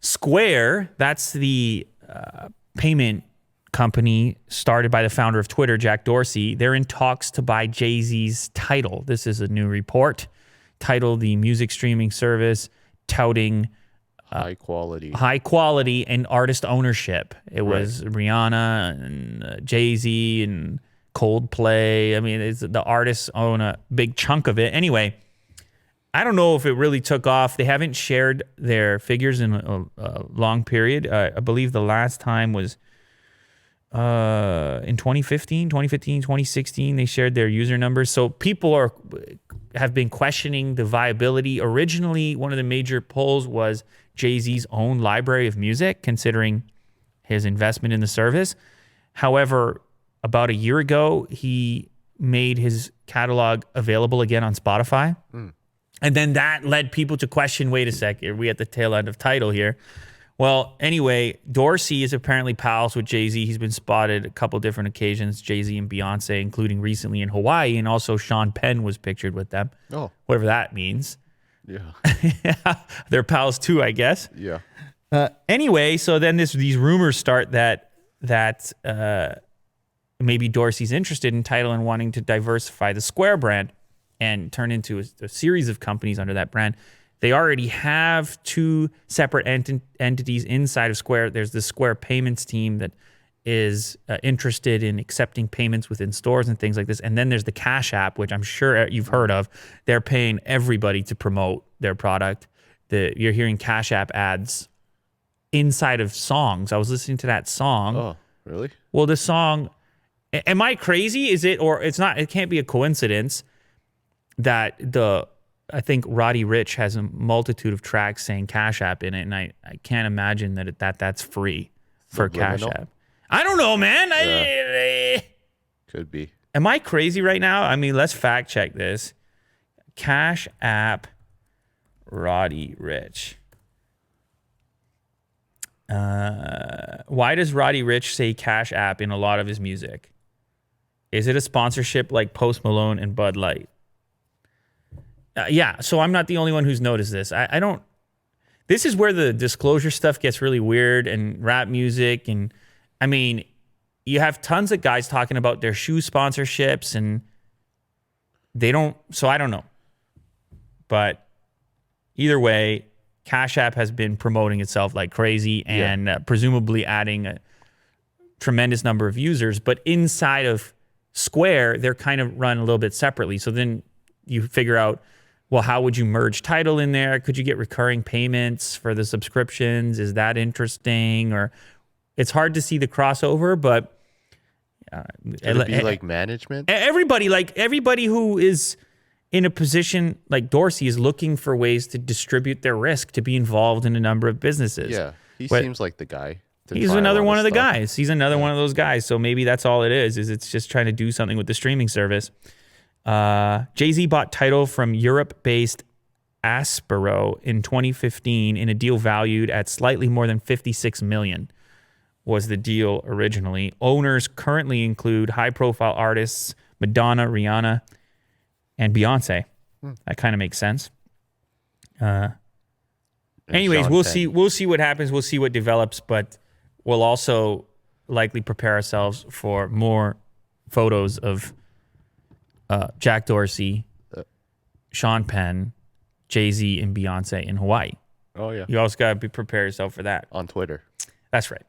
Square, that's the payment company started by the founder of Twitter, Jack Dorsey. They're in talks to buy Jay-Z's Tidal. This is a new report. Tidal, the music streaming service, touting high quality and artist ownership. It was Rihanna and Jay-Z and Coldplay. I mean, the artists own a big chunk of it. Anyway, I don't know if it really took off. They haven't shared their figures in a long period. I believe the last time was in 2015, 2016. They shared their user numbers. So people have been questioning the viability. Originally, one of the major polls was Jay-Z's own library of music, considering his investment in the service. However, about a year ago, he made his catalog available again on Spotify. And then that led people to question, wait a sec, are we at the tail end of Tidal here? Well, anyway, Dorsey is apparently pals with Jay-Z. He's been spotted a couple different occasions, Jay-Z and Beyonce, including recently in Hawaii, and also Sean Penn was pictured with them. Oh. Whatever that means. Yeah. They're pals too, I guess. Yeah. Anyway, so then these rumors start that maybe Dorsey's interested in Tidal and wanting to diversify the Square brand and turn into a series of companies under that brand. They already have two separate entities inside of Square. There's the Square payments team that is interested in accepting payments within stores and things like this. And then there's the Cash App, which I'm sure you've heard of. They're paying everybody to promote their product. You're hearing Cash App ads inside of songs. I was listening to that song. Oh, really? Well, the song, am I crazy? Is it, or it's not, it can't be a coincidence that I think Roddy Ricch has a multitude of tracks saying Cash App in it, and I can't imagine that's free for Cash App. I don't know, man. Could be. Am I crazy right now? I mean, let's fact check this. Cash App Roddy Ricch. Why does Roddy Ricch say Cash App in a lot of his music? Is it a sponsorship like Post Malone and Bud Light? Yeah, so I'm not the only one who's noticed this. I don't... This is where the disclosure stuff gets really weird, and rap music, and I mean, you have tons of guys talking about their shoe sponsorships, and they don't... So I don't know. But either way, Cash App has been promoting itself like crazy and presumably adding a tremendous number of users. But inside of Square, they're kind of run a little bit separately. So then you figure out, well, how would you merge Tidal in there? Could you get recurring payments for the subscriptions? Is that interesting? Or it's hard to see the crossover, but could it be like management? Everybody who is in a position like Dorsey is looking for ways to distribute their risk, to be involved in a number of businesses. Yeah, he seems like the guy. He's another one of the guys. He's another one of those guys. So maybe that's all it is it's just trying to do something with the streaming service. Jay-Z bought Tidal from Europe-based Aspero in 2015 in a deal valued at slightly more than $56 million was the deal originally. Owners currently include high-profile artists Madonna, Rihanna, and Beyonce. That kind of makes sense. Anyways, we'll see what happens. We'll see what develops, but we'll also likely prepare ourselves for more photos of Jack Dorsey, Sean Penn, Jay-Z, and Beyonce in Hawaii. Oh, yeah. You also got to prepare yourself for that. On Twitter. That's right.